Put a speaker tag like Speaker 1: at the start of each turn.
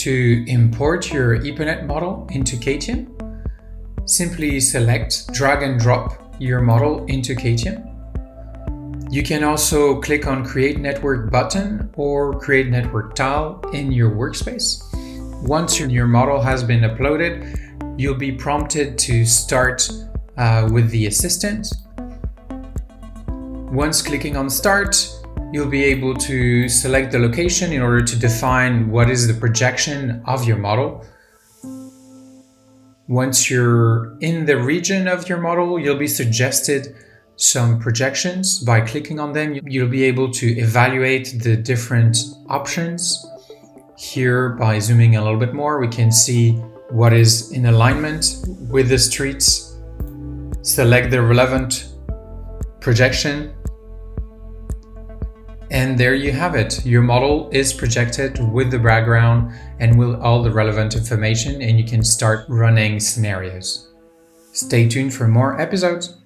Speaker 1: To import your Ethernet model into Qatium, simply select, drag and drop your model into Qatium. You can also click on Create Network button or Create Network tile in your workspace. Once your model has been uploaded, you'll be prompted to start with the assistant. Once clicking on Start, you'll be able to select the location in order to define what is the projection of your model. Once you're in the region of your model, you'll be suggested some projections. By clicking on them, you'll be able to evaluate the different options. Here, by zooming a little bit more, we can see what is in alignment with the streets. Select the relevant projection. And there you have it. Your model is projected with the background and with all the relevant information, and you can start running scenarios. Stay tuned for more episodes.